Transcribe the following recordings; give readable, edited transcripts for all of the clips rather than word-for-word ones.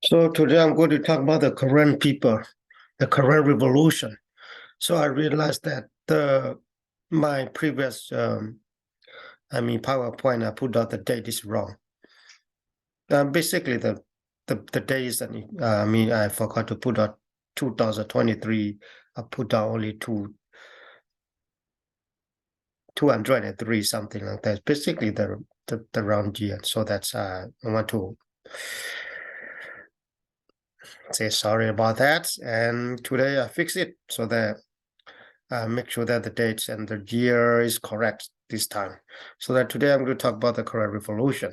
So today I'm going to talk about the Karen people, the Karen Revolution. So I realized that the my previous PowerPoint I put out the date is wrong. Basically the day is I forgot to put out 2023. I put out only 203 something like that. Basically the round year. So that's I want to say sorry about that. And today I fix it so that make sure that the dates and the year is correct this time. So that today I'm going to talk about the Karaen Revolution.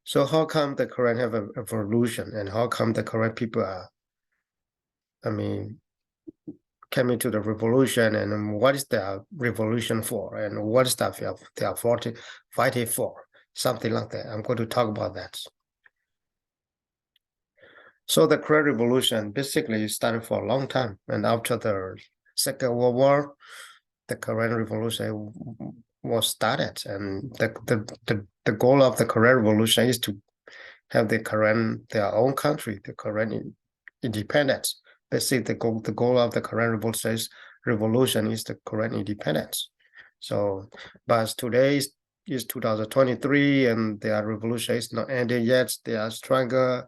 So how come the Karaen have a revolution, and how come the Karaen people are, coming to the revolution, and what is their revolution for, and what is that they are fighting for, something like that. I'm going to talk about that. So the Korean Revolution basically started for a long time, and after the Second World War, the Korean Revolution was started, and the goal of the Korean Revolution is to have their own country, the Korean independence. Basically, the goal of the Korean revolution is the Korean independence. So, but today is 2023, and their revolution is not ended yet. They are stronger.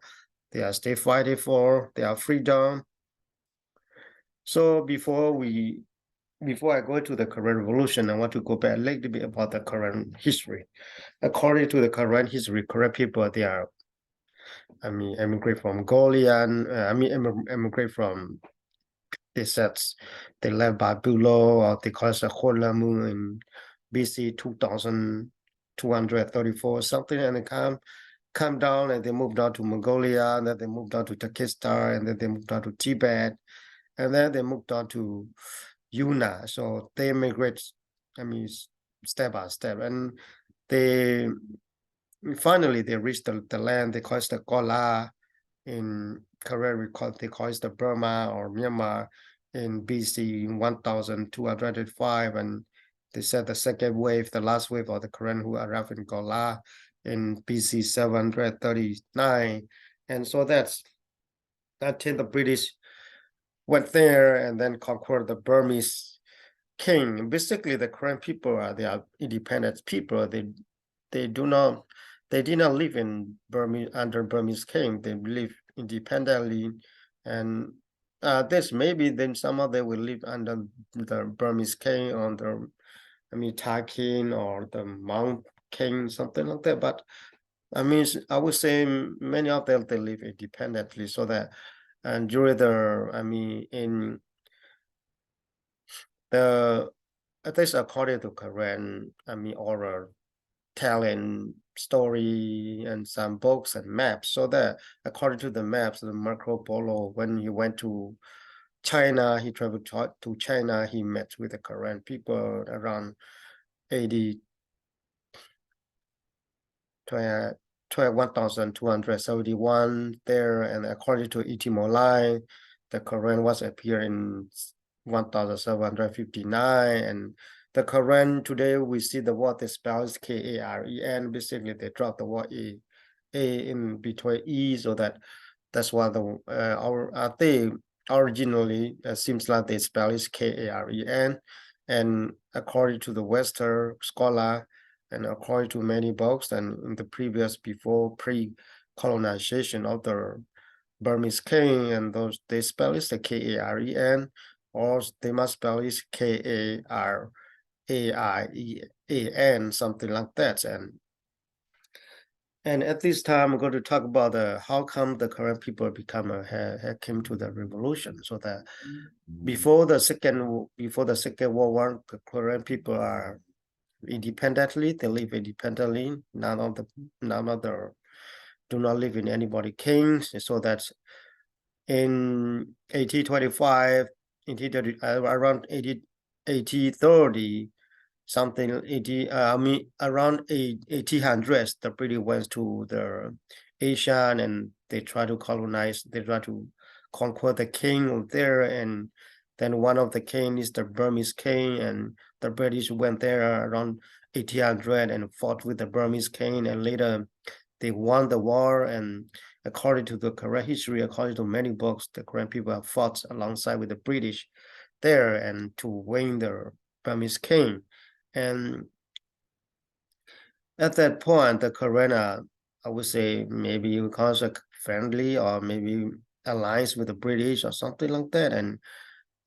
They are still fighting for their freedom. So before I go to the Korean Revolution, I want to go back a little bit about the Korean history. According to the Korean history, Korean people, they are, immigrate from Mongolia, immigrate from, they said, they left by Bulo, or they call it Holamu in BC 2234 something, and they come down and they moved on to Mongolia, and then they moved on to Turkestan, and then they moved on to Tibet, and then they moved on to Yunnan. So they immigrate, step by step, and they finally they reached the land they call it the Gola. In Korea they call it the Burma or Myanmar in BC 1205, and they said the second wave, the last wave of the Korean who arrived in Gola in BC 739. And so that's until the British went there and then conquered the Burmese king. Basically, the Korean people they are independent people. They do not they did not live in Burmese under Burmese king. They live independently, and this maybe then some of them will live under the Burmese king on the Thai king or the Mount king, something like that. But I would say many of them they live independently, so that and during in the at least according to Korean oral telling story and some books and maps. So that according to the maps, the Marco Polo, when he went to China, he traveled to China, he met with the Korean people around 80 1271 there, and according to Etimolai, the Korean was appear in 1759, and the Korean today we see the word they spell is Karen. Basically, they drop the word a in between e, so that's why the our they originally seems like they spell is Karen, and according to the Western scholar and according to many books and in the previous before pre-colonization of the Burmese king, and those they spell it the Karen, or they must spell it Karaian, something like that. And at this time, I'm going to talk about how come the Korean people came to the revolution. So that before the second World War, the Korean people are independently. They live independently. None of the do not live in anybody kings. So that's in 1825, around 1830, something 80. Around 1800s, the British went to the Asia and they try to colonize. They try to conquer the king there, and then one of the king is the Burmese king, and the British went there around 1800 and fought with the Burmese king, and later they won the war, and according to the Karen history, according to many books, the Karen people have fought alongside with the British there and to win the Burmese king. And at that point, the Karen, I would say maybe because of friendly or maybe alliance with the British or something like that. And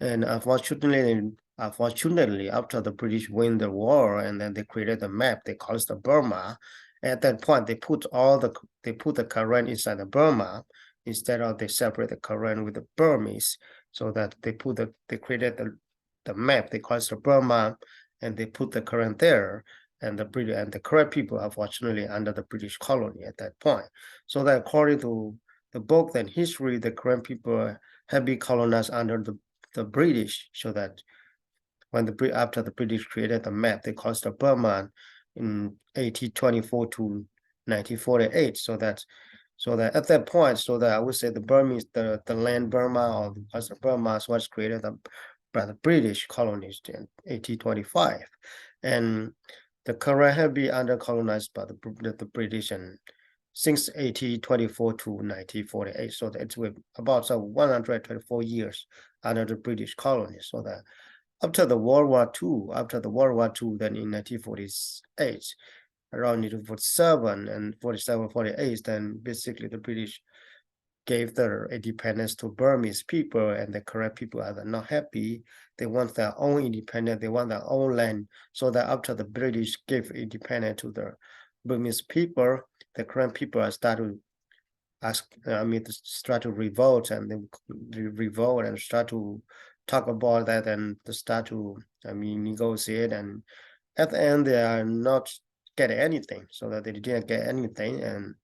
unfortunately, after the British win the war and then they created the map, they call it the Burma. At that point, they put the Karen inside the Burma instead of they separate the Karen with the Burmese, so that they created the map, they call it the Burma, and they put the Karen there. And the British and the Karen people, unfortunately, under the British colony at that point. So that according to the book and history, the Karen people have been colonized under the British, so that when after the British created the map, they called the Burma in 1824 to 1948. So that at that point, so that I would say the Burmese, the land Burma or the Burma was created by the British colonies in 1825, and the Karen have been under colonized by the British and since 1824 to 1948. So it's with about 124 years under the British colony. So that after the World War II, then in 1948, around 1947 and 47, 48, then basically the British gave their independence to Burmese people, and the Karen people are not happy. They want their own independence. They want their own land. So that after the British gave independence to the Burmese people, the Karen people start to start to revolt, and they revolt and start to talk about that and start to, negotiate. And at the end, they are not getting anything, so that they didn't get anything. And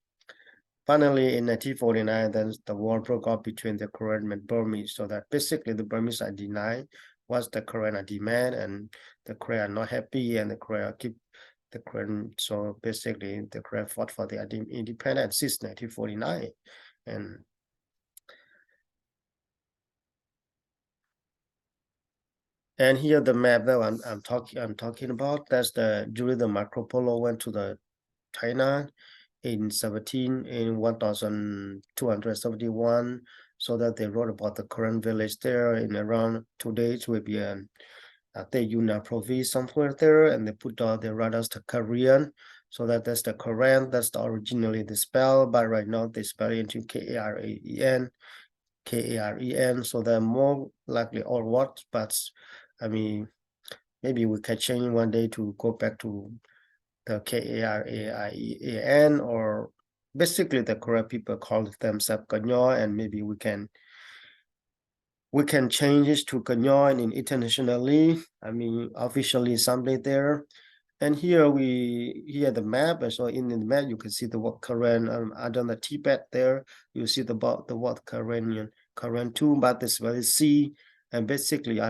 finally, in 1949, then the war broke out between the Karen and Burmese, so that basically the Burmese are denied what the Karen demand, and the Karen are not happy, and the Karen keep the Karen. So basically, the Karen fought for their independence since 1949, and here the map that I'm talking about. That's during the Marco Polo went to the China in 1271, so that they wrote about the current village there in around 2 days will be the Yunnan province somewhere there, and they put they write us the Korean, so that's the Karen. That's originally the spell, but right now they spell it into Karen, so they're more likely all what, but maybe we can change one day to go back to the Karaien, or basically the Korean people call themselves Ganyo, and maybe we can change it to Ganyo in internationally. Officially something there. And here the map, and so in the map you can see the word Karen under the Tibet there. You see the word Karen too, but it's very C, and basically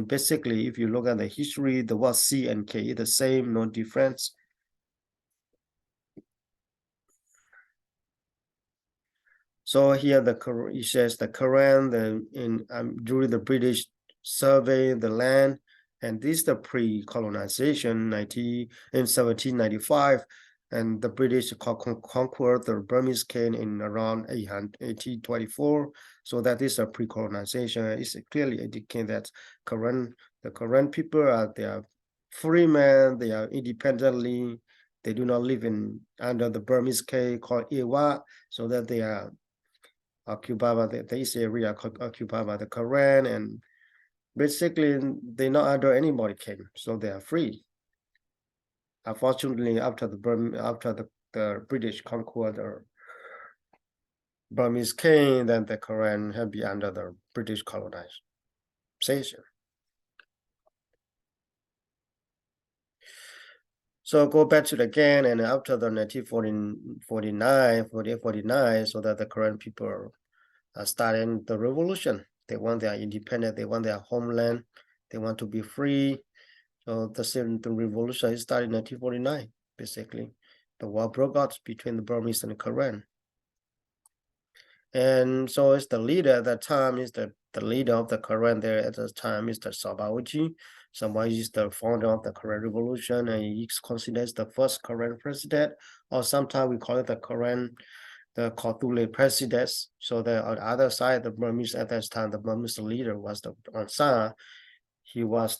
basically if you look at the history, the word C and K is the same, no difference. So here it says the Karen during the British survey the land, and this is the pre-colonization in 1795, and the British conquered the Burmese king in around 1824. So that is a pre-colonization. It's clearly indicating that the Karen people they are free men, they are independently, they do not live under the Burmese king called Iwa, so that they are occupied by this area occupied by the Karen, and basically they're not under anybody king, so they are free. Unfortunately, after the British conquered the Burmese king, then the Karen had been under the British colonization. So go back to the again, and after the 1949, so that the Karen people are starting the revolution. They want their independence, they want their homeland, they want to be free. So the revolution started in 1949, basically. The war broke out between the Burmese and the Karen. And so it's the leader at that time, is the leader of the Karen there at that time is the Sabaoji. Savaji is the founder of the Karaen Revolution, and he is considered the first Karaen president, or sometimes we call it the Kotule presidents. So the on the other side, the Burmese at that time, the Burmese leader was the Aung San. He was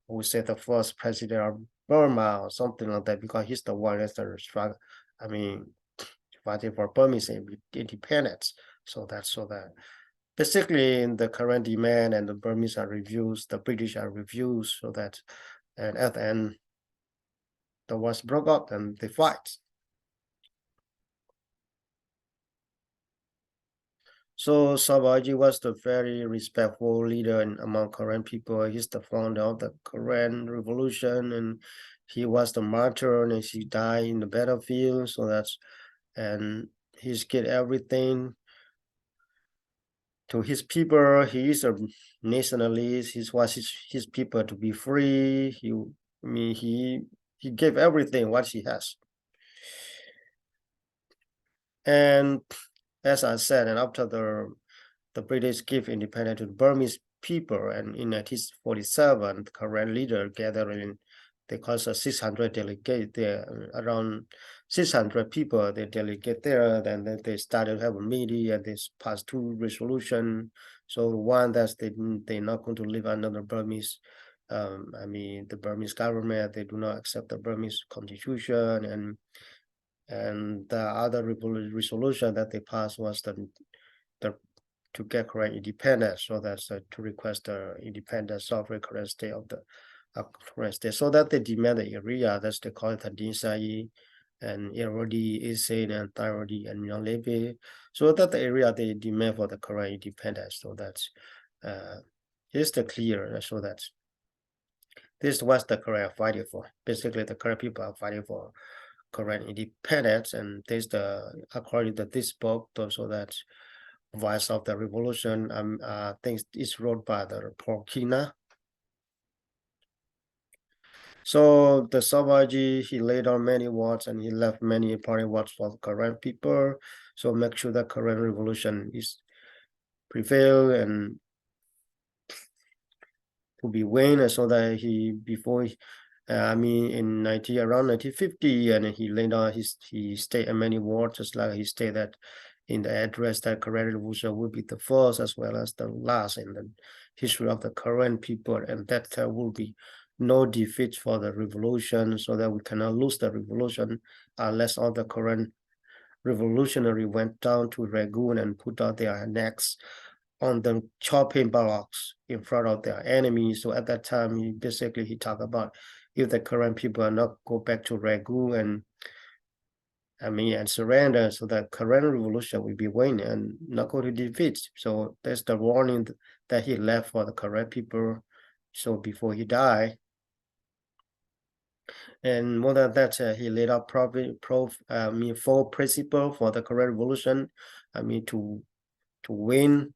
we say the first president of Burma or something like that, because he's the one that's the struggle. I mean, fighting for Burmese independence. So that basically in the current demand and the Burmese are refused, the British are refused, so that, and at the end, the wars broke up and they fight. So Savaji was the very respectful leader among Karen people. He's the founder of the Karen Revolution, and he was the martyr, and he died in the battlefield. So and he's get everything to his people. He is a nationalist. He wants his people to be free. He gave everything what he has. And as I said, and after the British give independence to the Burmese people, and in 1947, the current leader gathering, they call 600 delegates there, around 600 people, they delegate there, then they started to have a meeting, and they passed 2 resolutions. So one that's they're not going to live under the Burmese, the Burmese government, they do not accept the Burmese constitution, and the other resolution that they passed was the to get Korean independence. So that's to request the independent sovereign Korean state of the Korean state. So that they demand the area, that's they call it the Dinsai and Irodi, Isin, and Thyroidi, and Yonglebe. So that the area they demand for the Korean independence. So that's here's the clear. So that this is what the Korean are fighting for. Basically, the Korean people are fighting for Korean independence, and this according to this book, so that Voice of the Revolution, I think it's wrote by the Paul Kina. So the Savaji, he laid on many words, and he left many important words for the Karen people. So make sure that Karen Revolution is prevail and to be win, so that in around 1950, and he laid on he stated many words, just like he stated that in the address that Karaen Revolution will be the first as well as the last in the history of the Karen people, and that there will be no defeat for the revolution, so that we cannot lose the revolution unless all the Karen revolutionary went down to Rangoon and put out their necks on the chopping blocks in front of their enemies. So at that time, he talked about if the Karen people are not go back to Rangoon and surrender, so that Karen Revolution will be win and not go to defeat. So that's the warning that he left for the Karen people. So before he died, and more than that, he laid out 4 principles for the Karen Revolution. To win,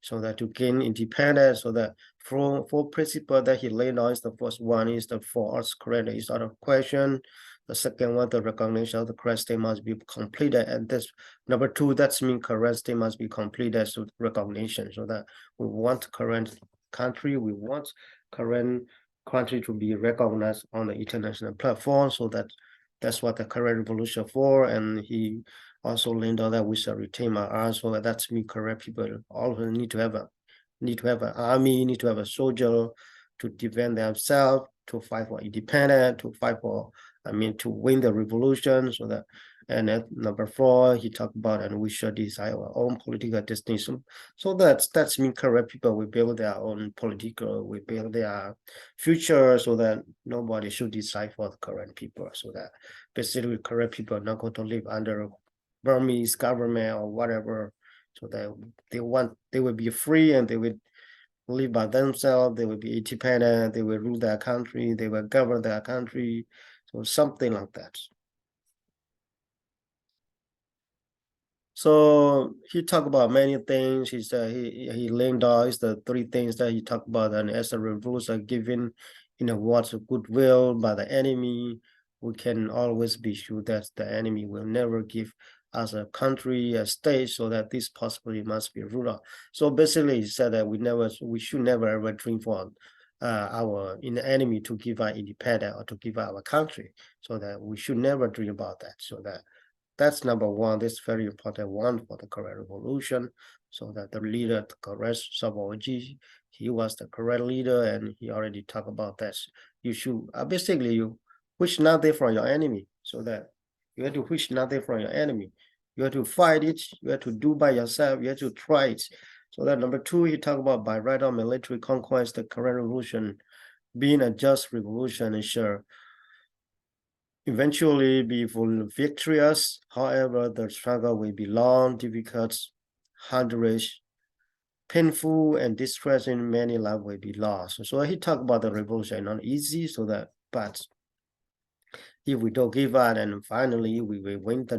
so that to gain independence. So that 4 principles that he laid out is the first one is the 4 arts Korean is out of question. The second one, the recognition of the Korean state must be completed, and this number 2, that's mean Korean state must be completed, so recognition, so that we want Korean country, we want Korean country to be recognized on the international platform. So that's what the Karaen Revolution for, and he also laid out that we shall retain our arms. So that's me, Korean people also need to have an army, need to have a soldier to defend themselves, to fight for independence, to fight for to win the revolution. So that, and at number 4, he talked about, and we should decide our own political destiny. So that's mean Korean people will build their own we build their future, so that nobody should decide for the Korean people. So that basically Korean people are not going to live under Burmese government or whatever. So that they will be free, and they will live by themselves, they will be independent, they will rule their country, they will govern their country. So something like that. So he talked about many things. He said he laid out the 3 things that he talked about, and as the rules are given in a words of goodwill by the enemy, we can always be sure that the enemy will never give us a country, a state, so that this possibility must be ruled out. So basically, he said that we should never ever dream for our enemy to give our independence or to give our country. So that we should never dream about that. So that's number one. This very important one for the Karaen Revolution. So that the leader, Karaen Revolution, he was the correct leader, and he already talked about that. You should basically you wish nothing from your enemy, so that you have to wish nothing from your enemy. You have to fight it. You have to do by yourself. You have to try it. So that number two, he talked about by right of military conquest, the Karaen Revolution being a just revolution, and sure, eventually be victorious. However, the struggle will be long, difficult, hard-rich, painful, and distressing. Many lives will be lost. So he talked about the revolution, not easy, so that, but if we don't give up, and finally we will win the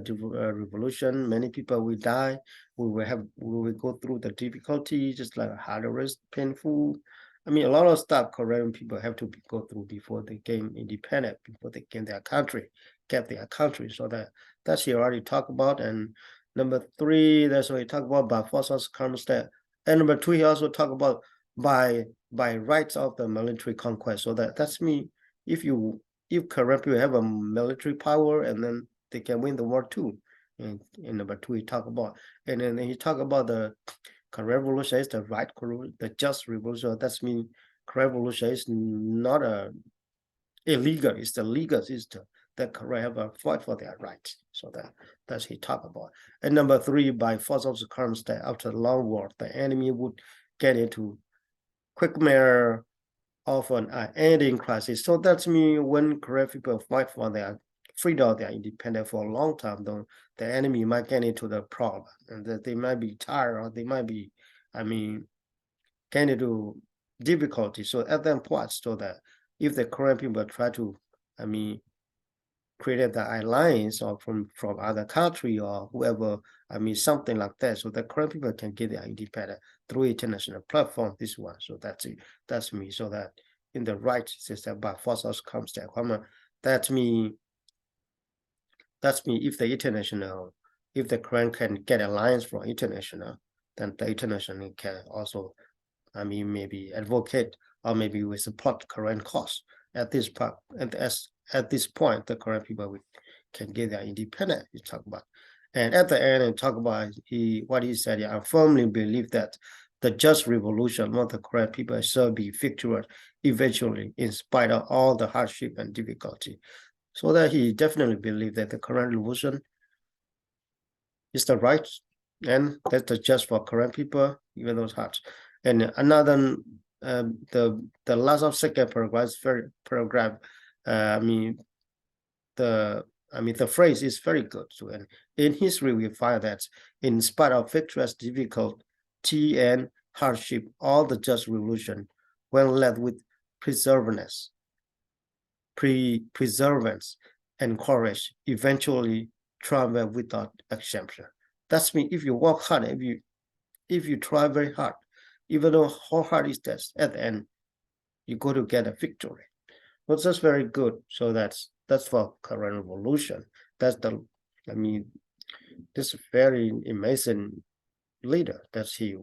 revolution, many people will die. We will go through the difficulty, just like hard-rich, painful. I mean, a lot of stuff Korean people have to go through before they gain independent, before they gain their country, get their country. So that's he already talked about. And number three, that's what he talked about by force of circumstance. And number two, he also talked about by rights of the military conquest. So that's me. If Korean people have a military power, and then they can win the war too. And in number two, he talked about, and then he talked about the Karaen Revolution is the right, the just revolution. That's mean Karaen Revolution is not a illegal. It's the legal. It's the Korean have a fight for their rights. So that's he talked about. And number three, by force of circumstance, after the long war, the enemy would get into quick manner of an ending crisis. So that's mean when Korean people fight for their freedom, their independence for a long time, though the enemy might get into the problem, and that they might be tired, or they might be, I mean, get into difficulty. So at that point, so that if the Korean people try to, I mean, create the alliance or from other country or whoever, I mean, something like that, so the Korean people can get their independence through international platform. This one, so that's it. That's me. So that in the right system by force of circumstance, that's me. That's me. If the international, if the Korean can get alliance from international, then the international can also, I mean, maybe advocate or maybe we support Korean cause at this part. And at this point, the Korean people can get their independence. You talk about, and at the end, and talk about what he said. I firmly believe that the just revolution of the Korean people shall be victorious eventually, in spite of all the hardship and difficulty. So that he definitely believed that the Karaen Revolution is the right, and that's the just for Korean people, even though it's hard. And another, the last of second paragraph is very paragraph. I mean, the phrase is very good. So, and in history, we find that in spite of victorious difficulty and hardship, all the just revolution, when led with perseverance, and courage, eventually triumph without exception. That's mean if you work hard, if you try very hard, even though how hard is that, at the end, you go to get a victory. Well, that's very good. So that's for Karaen Revolution. That's the, I mean, this very amazing leader. That's he.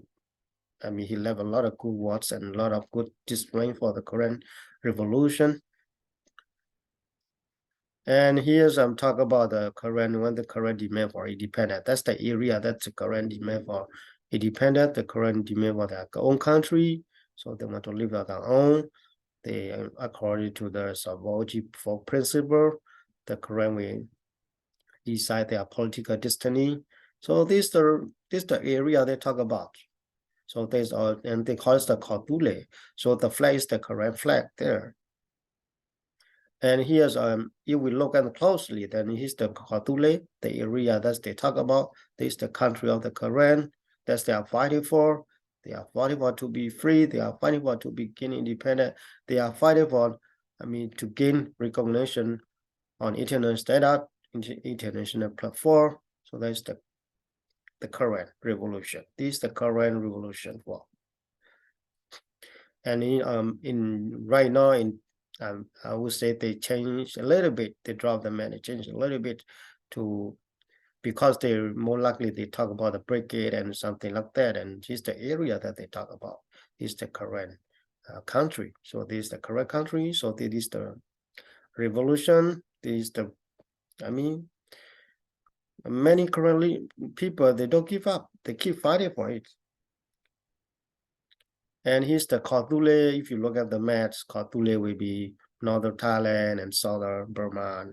I mean, he left a lot of good words and a lot of good display for the Karaen Revolution. And here's I'm talking about the current, when the current demand for independence. That's the area that's the current demand for independence, the current demand for their own country. So they want to live on their own. They, according to the Savoy principle, the current will decide their political destiny. So this the area they talk about. So there's and they call it the Cordule. So the flag is the correct flag there. And here's if we look at it closely, then here's the Kordule, the area that they talk about. This is the country of the Karen that they are fighting for. They are fighting for to be free. They are fighting for to begin independent. They are fighting for, I mean, to gain recognition on international standard, international platform. So that's the Karaen Revolution. This is the Karaen Revolution war. And in right now in I would say they changed a little bit. They dropped the man. They changed a little bit to, because they're more likely they talk about the brigade and something like that. And it's the area that they talk about. It's the Karaen country. So this is the correct country. So this is the revolution. This is the, I mean, many currently people, they don't give up. They keep fighting for it. And here's the Kordule. If you look at the maps, Kordule will be northern Thailand and southern Burma,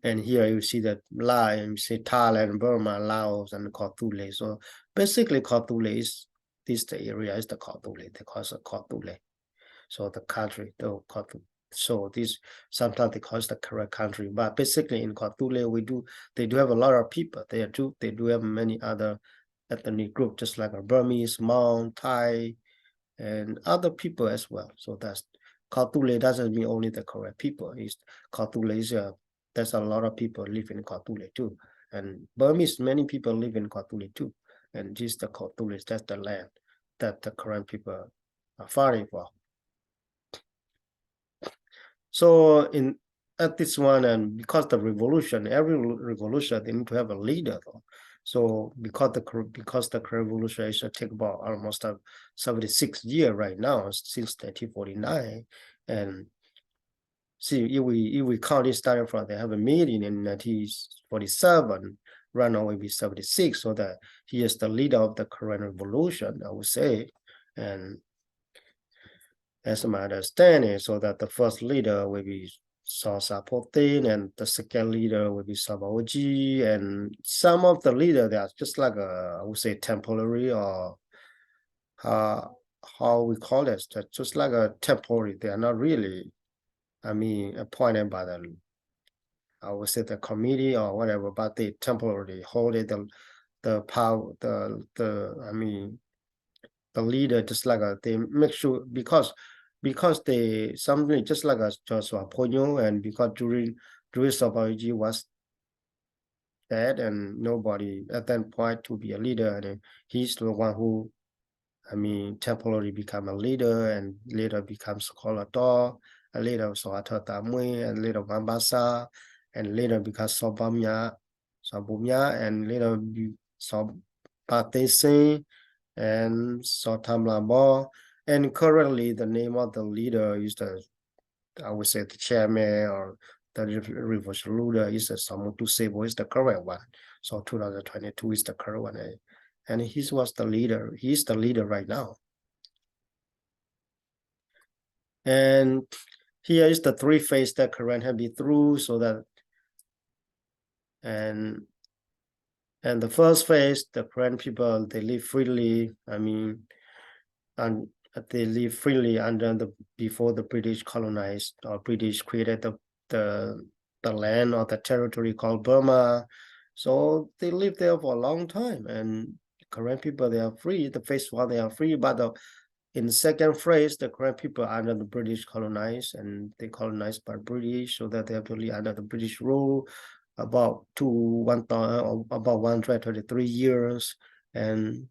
and here you see the line, you see Thailand, Burma, Laos, and Kordule. So basically, Kordule is this, the area is the Kordule. They call it Kordule. So the country, the Kordule. So this sometimes they call it the correct country, but basically in Kordule they do have a lot of people. They do have many other ethnic groups, just like a Burmese, Hmong, Thai, and other people as well. So that's Kordule doesn't mean only the correct people. It's Kordule is there's a lot of people live in Kordule too, and Burmese many people live in Kordule too, and just the Kordule, that's the land that the current people are fighting for. So at this one, and because the revolution, every revolution they need to have a leader though. So because the revolution is take about almost 76 years right now since 1949, and see if we count it starting from they have a meeting in 1947, right now will be 76, so that he is the leader of the Karaen Revolution, I would say, and as my understanding, so that the first leader will be Sapotin, and the second leader will be Sabaoji, and some of the leaders, they are just like I would say temporary, or how we call it, just like a temporary. They are not really, I mean, appointed by I would say the committee or whatever, but they temporarily hold it, the power, I mean, the leader, just like they make sure, because they something just like a Joshua Ponyo, and because during Sabaoji was dead and nobody at that point to be a leader, and he's the one who, I mean, temporarily become a leader, and later becomes Kolador, and later Soata Tamui, and later Mambasa, and later becomes Sobamya, and later Sobate, and Sotamlabo. And currently the name of the leader is I would say the chairman or the revolution leader is Samutu Sebo is the current one. So 2022 is the current one. And he was the leader. He's the leader right now. And here is the three phase that Karaen have been through, so that and the first phase, the Karaen people, they live freely. I mean, and they live freely before the British colonized, or British created the land or the territory called Burma. So they live there for a long time, and Karaen people, they are free. The phase one, they are free, but in the second phase, the Karaen people under the British colonized, and they colonized by British, so that they have to live under the British rule about 123 years, and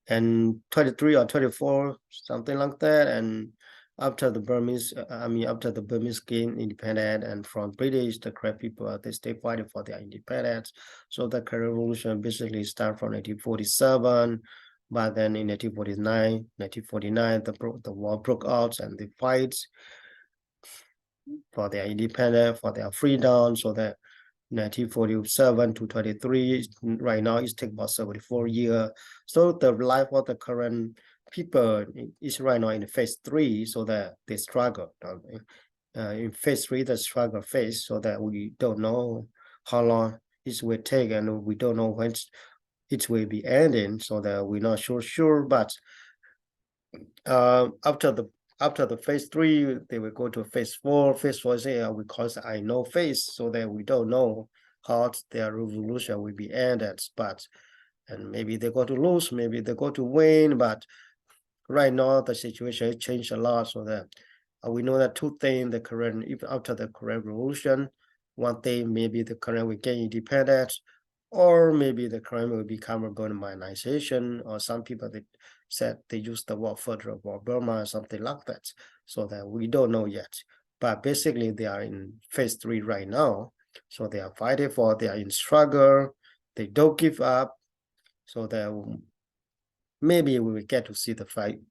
23 or 24, something like that. And after the Burmese, after the Burmese gained independence and from British, the Karaen people, they stay fighting for their independence. So the Karaen Revolution basically started from 1947. But then in 1949, the war broke out, and the fights for their independence, for their freedom, so that 1947 to 23, right now it's take about 74 years. So the life of the current people is right now in phase 3, so that they struggle. In phase 3, the struggle phase, so that we don't know how long it will take, and we don't know when it will be ending, so that we're not sure. But after the phase 3, they will go to phase 4. Phase 4 is we call it I know phase, so that we don't know how their revolution will be ended. And maybe they go to lose, maybe they go to win. But right now the situation has changed a lot, so that we know that two things: the Karaen, even after the Karaen Revolution, one thing, maybe the Karaen will gain independence, or maybe the Karaen will become a Burmanization, or some people they said they use the word federal war Burma or something like that, so that we don't know yet. But basically they are in phase 3 right now, so they are fighting they are in struggle, they don't give up, so that maybe we will get to see the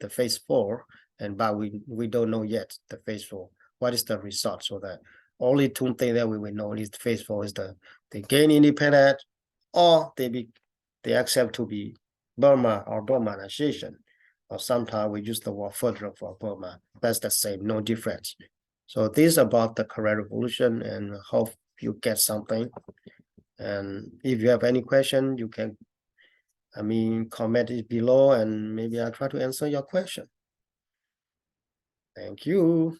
phase 4, but we don't know yet the phase 4. What is the result? So that only two things that we will know is the phase 4 is they gain independent, or they accept to be Burma or Burmanization, or sometimes we use the word federal for Burma. That's the same, no difference. So this is about the Karaen Revolution, and hope you get something. And if you have any question, you can, comment it below, and maybe I'll try to answer your question. Thank you.